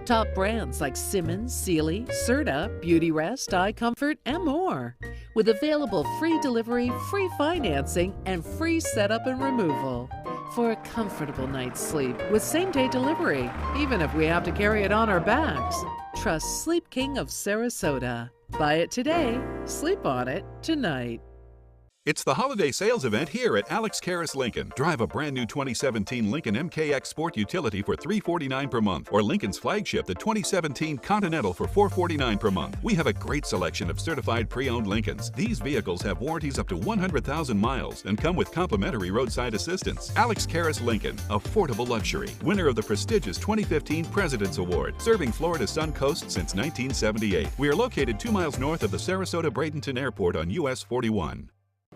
Top brands like Simmons, Sealy, Serta, Beautyrest, iComfort, and more. With available free delivery, free financing, and free setup and removal. For a comfortable night's sleep with same-day delivery, even if we have to carry it on our backs. Trust Sleep King of Sarasota. Buy it today, sleep on it tonight. It's the holiday sales event here at Alex Karras Lincoln. Drive a brand new 2017 Lincoln MKX Sport Utility for $349 per month, or Lincoln's flagship, the 2017 Continental, for $449 per month. We have a great selection of certified pre-owned Lincolns. These vehicles have warranties up to 100,000 miles and come with complimentary roadside assistance. Alex Karras Lincoln, affordable luxury. Winner of the prestigious 2015 President's Award, serving Florida's Suncoast since 1978. We are located 2 miles north of the Sarasota-Bradenton Airport on US 41.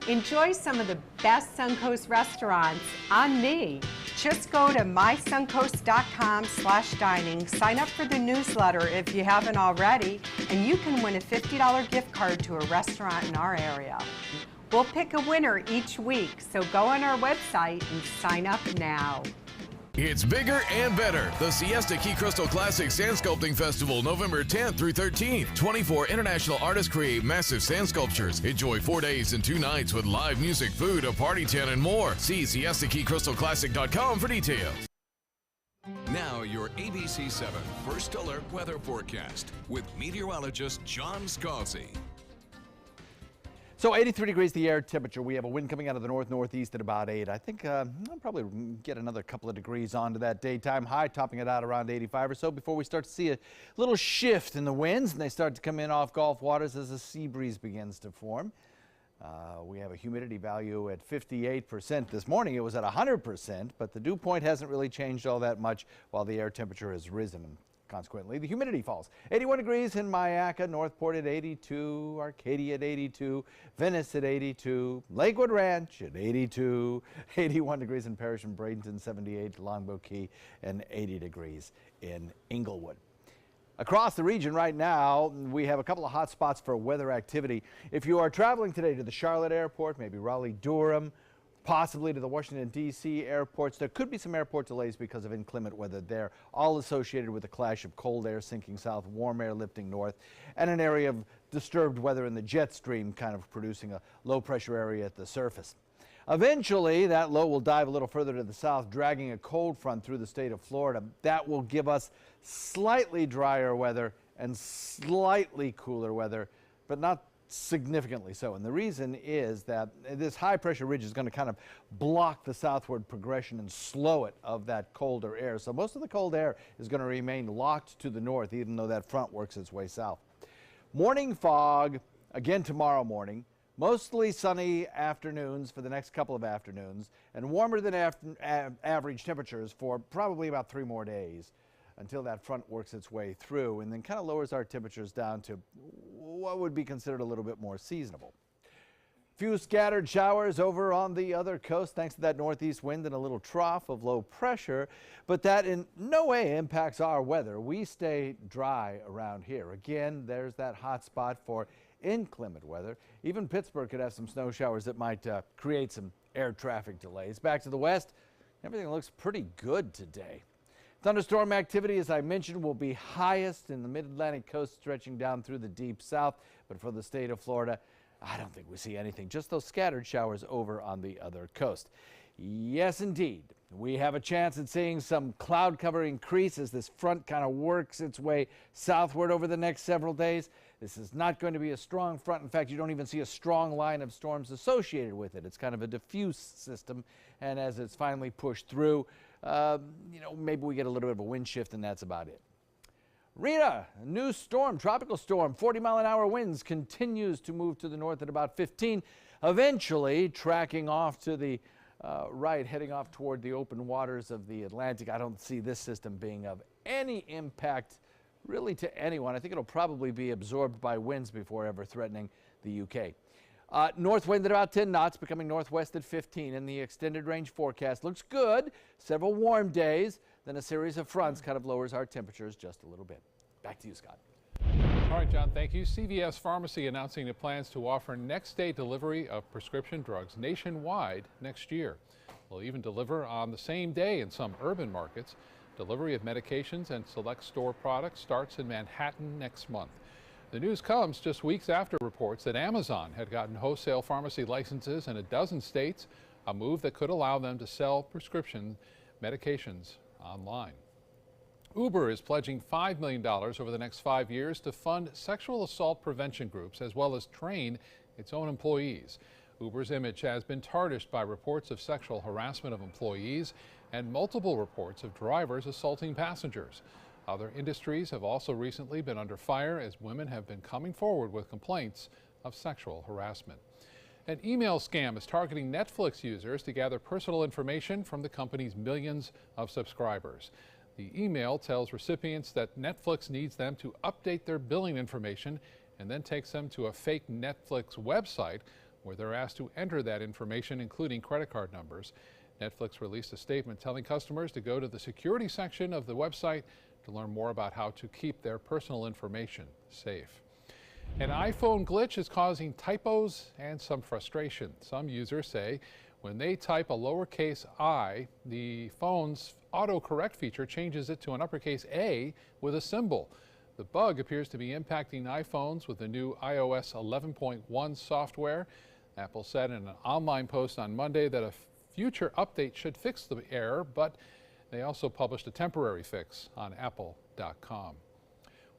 Enjoy some of the best Suncoast restaurants on me. Just go to mysuncoast.com/dining, sign up for the newsletter if you haven't already, and you can win a $50 gift card to a restaurant in our area. We'll pick a winner each week, so go on our website and sign up now. It's bigger and better. The Siesta Key Crystal Classic Sand Sculpting Festival, November 10th through 13th. 24 international artists create massive sand sculptures. Enjoy 4 days and 2 nights with live music, food, a party tent, and more. See SiestaKeyCrystalClassic.com for details. Now your ABC 7 First Alert Weather Forecast with meteorologist John Scalzi. So 83 degrees the air temperature. We have a wind coming out of the north-northeast at about 8. I think I'll probably get another couple of degrees onto that daytime high, topping it out around 85 or so before we start to see a little shift in the winds, and they start to come in off Gulf waters as a sea breeze begins to form. We have a humidity value at 58%. This morning it was at 100%, but the dew point hasn't really changed all that much while the air temperature has risen. Consequently, the humidity falls. 81 degrees in Myakka, Northport at 82, Arcadia at 82, Venice at 82, Lakewood Ranch at 82, 81 degrees in Parrish and Bradenton, 78, Longboat Key, and 80 degrees in Inglewood. Across the region right now, we have a couple of hot spots for weather activity. If you are traveling today to the Charlotte airport, maybe Raleigh-Durham, possibly to the Washington, D.C. airports, there could be some airport delays because of inclement weather there, all associated with a clash of cold air sinking south, warm air lifting north, and an area of disturbed weather in the jet stream kind of producing a low pressure area at the surface. Eventually, that low will dive a little further to the south, dragging a cold front through the state of Florida. That will give us slightly drier weather and slightly cooler weather, but not significantly so. And the reason is that this high pressure ridge is going to kind of block the southward progression and slow it of that colder air. So most of the cold air is going to remain locked to the north, even though that front works its way south. Morning fog again tomorrow morning. Mostly sunny afternoons for the next couple of afternoons, and warmer than average temperatures for probably about 3 more days until that front works its way through and then kind of lowers our temperatures down to what would be considered a little bit more seasonable. Few scattered showers over on the other coast thanks to that northeast wind and a little trough of low pressure, but that in no way impacts our weather. We stay dry around here. Again, there's that hot spot for inclement weather. Even Pittsburgh could have some snow showers that might create some air traffic delays. Back to the west, everything looks pretty good today. Thunderstorm activity, as I mentioned, will be highest in the mid-Atlantic coast stretching down through the deep south. But for the state of Florida, I don't think we see anything, just those scattered showers over on the other coast. Yes, indeed. We have a chance at seeing some cloud cover increase as this front kind of works its way southward over the next several days. This is not going to be a strong front. In fact, you don't even see a strong line of storms associated with it. It's kind of a diffuse system, and as it's finally pushed through, maybe we get a little bit of a wind shift, and that's about it. Rita, a new storm, tropical storm, 40-mile-an-hour winds, continues to move to the north at about 15, eventually tracking off to the right, heading off toward the open waters of the Atlantic. I don't see this system being of any impact really to anyone. I think it'll probably be absorbed by winds before ever threatening the UK. North wind at about 10 knots, becoming northwest at 15 in the extended range forecast. Looks good. Several warm days, then a series of fronts kind of lowers our temperatures just a little bit. Back to you, Scott. All right, John, thank you. CVS Pharmacy announcing it plans to offer next-day delivery of prescription drugs nationwide next year. They'll even deliver on the same day in some urban markets. Delivery of medications and select store products starts in Manhattan next month. The news comes just weeks after reports that Amazon had gotten wholesale pharmacy licenses in a dozen states, a move that could allow them to sell prescription medications online. Uber is pledging $5 million over the next 5 years to fund sexual assault prevention groups as well as train its own employees. Uber's image has been tarnished by reports of sexual harassment of employees and multiple reports of drivers assaulting passengers. Other industries have also recently been under fire as women have been coming forward with complaints of sexual harassment. An email scam is targeting Netflix users to gather personal information from the company's millions of subscribers. The email tells recipients that Netflix needs them to update their billing information and then takes them to a fake Netflix website where they're asked to enter that information, including credit card numbers. Netflix released a statement telling customers to go to the security section of the website to learn more about how to keep their personal information safe. An iPhone glitch is causing typos and some frustration. Some users say when they type a lowercase I, the phone's autocorrect feature changes it to an uppercase A with a symbol. The bug appears to be impacting iPhones with the new iOS 11.1 software. Apple said in an online post on Monday that a future update should fix the error, but they also published a temporary fix on apple.com.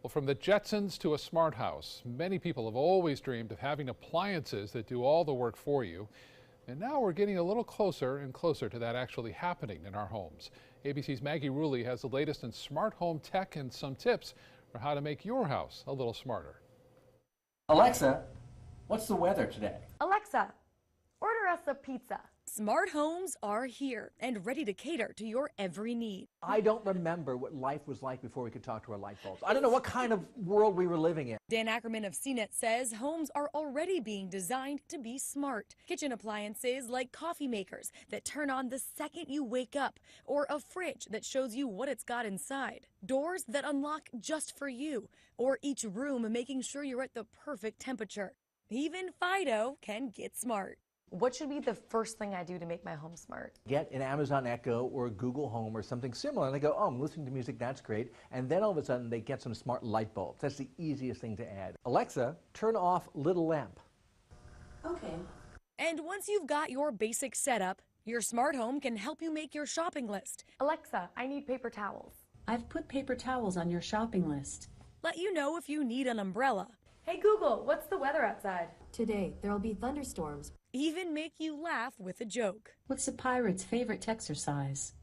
Well, from the Jetsons to a smart house, many people have always dreamed of having appliances that do all the work for you. And now we're getting a little closer and closer to that actually happening in our homes. ABC's Maggie Rulli has the latest in smart home tech and some tips for how to make your house a little smarter. Alexa, what's the weather today? Alexa, order us a pizza. Smart homes are here and ready to cater to your every need. I don't remember what life was like before we could talk to our light bulbs. I don't know what kind of world we were living in. Dan Ackerman of CNET says homes are already being designed to be smart. Kitchen appliances like coffee makers that turn on the second you wake up, or a fridge that shows you what it's got inside. Doors that unlock just for you, or each room making sure you're at the perfect temperature. Even Fido can get smart. What should be the first thing I do to make my home smart? Get an Amazon Echo or a Google Home or something similar, and they go, oh, I'm listening to music, that's great. And then all of a sudden they get some smart light bulbs. That's the easiest thing to add. Alexa, turn off little lamp. Okay. And once you've got your basic setup, your smart home can help you make your shopping list. Alexa, I need paper towels. I've put paper towels on your shopping list. Let you know if you need an umbrella. Hey Google, what's the weather outside? Today, there'll be thunderstorms. Even make you laugh with a joke. What's a pirate's favorite exercise?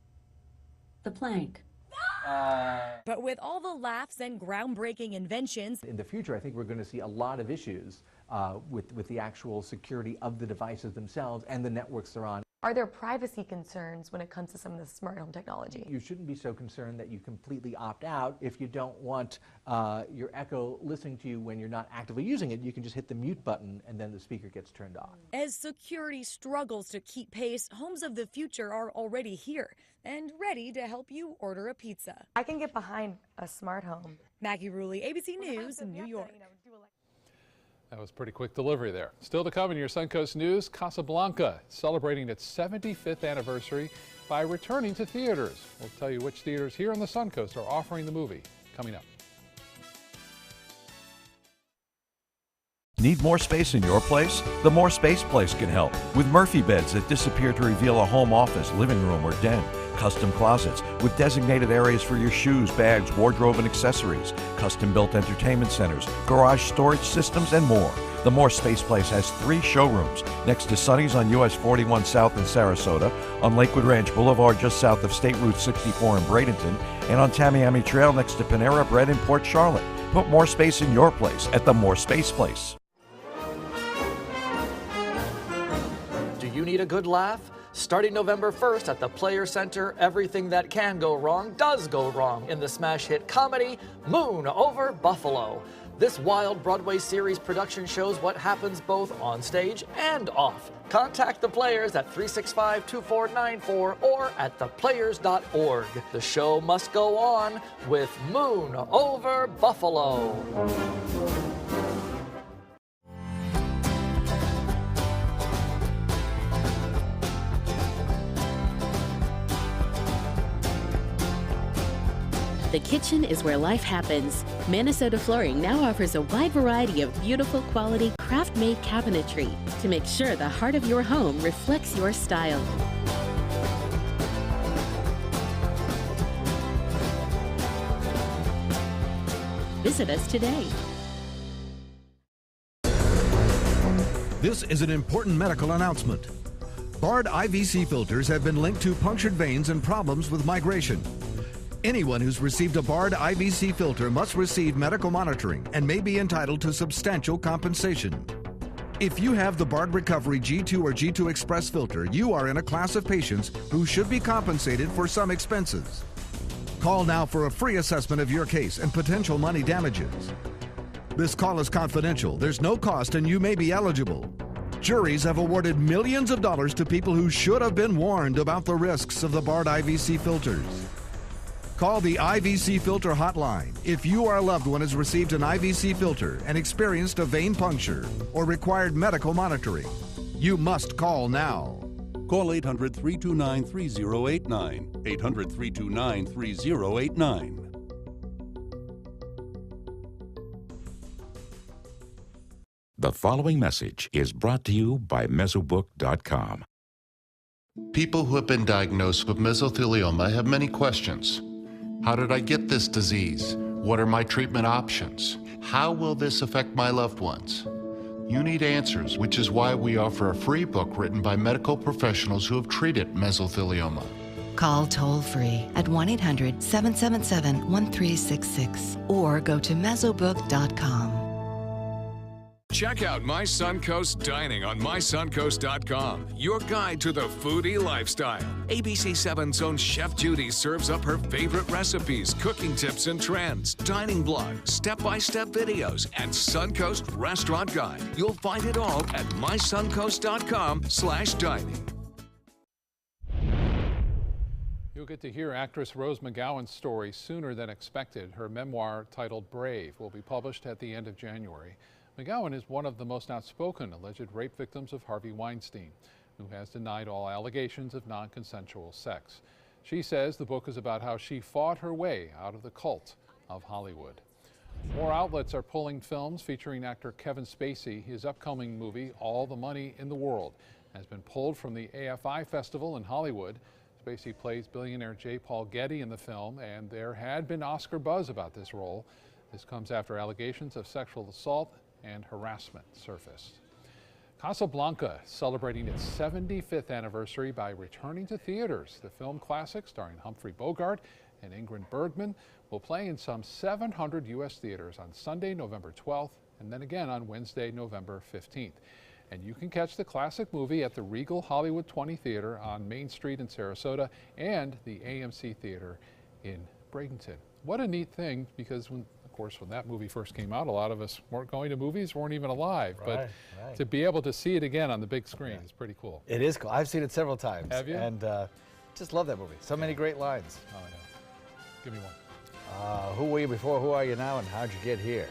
The plank. But with all the laughs and groundbreaking inventions, in the future, I think we're going to see a lot of issues with the actual security of the devices themselves and the networks they're on. Are there privacy concerns when it comes to some of the smart home technology? You shouldn't be so concerned that you completely opt out. If you don't want your Echo listening to you when you're not actively using it, you can just hit the mute button and then the speaker gets turned off. As security struggles to keep pace, homes of the future are already here and ready to help you order a pizza. I can get behind a smart home. Maggie Rulli, ABC News in New York. That was pretty quick delivery there. Still to come in your Suncoast News, Casablanca celebrating its 75th anniversary by returning to theaters. We'll tell you which theaters here on the Suncoast are offering the movie coming up. Need more space in your place? The More Space Place can help with Murphy beds that disappear to reveal a home office, living room, or den. Custom closets with designated areas for your shoes, bags, wardrobe, and accessories. Custom-built entertainment centers, garage storage systems, and more. The More Space Place has 3 showrooms next to Sonny's on US 41 South in Sarasota, on Lakewood Ranch Boulevard just south of State Route 64 in Bradenton, and on Tamiami Trail next to Panera Bread in Port Charlotte. Put more space in your place at the More Space Place. Do you need a good laugh? Starting November 1st at the Players Center, everything that can go wrong does go wrong in the smash hit comedy Moon Over Buffalo. This wild Broadway series production shows what happens both on stage and off. Contact the Players at 365-2494 or at theplayers.org. The show must go on with Moon Over Buffalo. The kitchen is where life happens. Minnesota Flooring now offers a wide variety of beautiful quality craft-made cabinetry to make sure the heart of your home reflects your style. Visit us today. This is an important medical announcement. Bard IVC filters have been linked to punctured veins and problems with migration. Anyone who's received a Bard IVC filter must receive medical monitoring and may be entitled to substantial compensation. If you have the Bard Recovery G2 or G2 Express filter, you are in a class of patients who should be compensated for some expenses. Call now for a free assessment of your case and potential money damages. This call is confidential. There's no cost and you may be eligible. Juries have awarded millions of dollars to people who should have been warned about the risks of the Bard IVC filters. Call the IVC Filter Hotline if you or a loved one has received an IVC filter and experienced a vein puncture or required medical monitoring. You must call now. Call 800-329-3089. 800-329-3089. The following message is brought to you by Mesobook.com. People who have been diagnosed with mesothelioma have many questions. How did I get this disease? What are my treatment options? How will this affect my loved ones? You need answers, which is why we offer a free book written by medical professionals who have treated mesothelioma. Call toll-free at 1-800-777-1366 or go to mesobook.com. Check out My Suncoast Dining on mysuncoast.com, your guide to the foodie lifestyle. ABC7's own Chef Judy serves up her favorite recipes, cooking tips and trends, dining blogs, step-by-step videos, and Suncoast Restaurant Guide. You'll find it all at mysuncoast.com/dining. You'll get to hear actress Rose McGowan's story sooner than expected. Her memoir, titled Brave, will be published at the end of January. McGowan is one of the most outspoken alleged rape victims of Harvey Weinstein, who has denied all allegations of non-consensual sex. She says the book is about how she fought her way out of the cult of Hollywood. More outlets are pulling films featuring actor Kevin Spacey. His upcoming movie, All the Money in the World, has been pulled from the AFI Festival in Hollywood. Spacey plays billionaire J. Paul Getty in the film, and there had been Oscar buzz about this role. This comes after allegations of sexual assault and harassment surfaced. Casablanca celebrating its 75th anniversary by returning to theaters. The film classic, starring Humphrey Bogart and Ingrid Bergman, will play in some 700 U.S. theaters on Sunday, November 12th, and then again on Wednesday, November 15th. And you can catch the classic movie at the Regal Hollywood 20 Theater on Main Street in Sarasota and the AMC Theater in Bradenton. What a neat thing, because when that movie first came out, a lot of us weren't going to movies, weren't even alive. Right, but to be able to see it again on the big screen is pretty cool. It is cool. I've seen it several times. Have you? And just love that movie. So many great lines. Oh, I know. Give me one. Who were you before? Who are you now? And how'd you get here?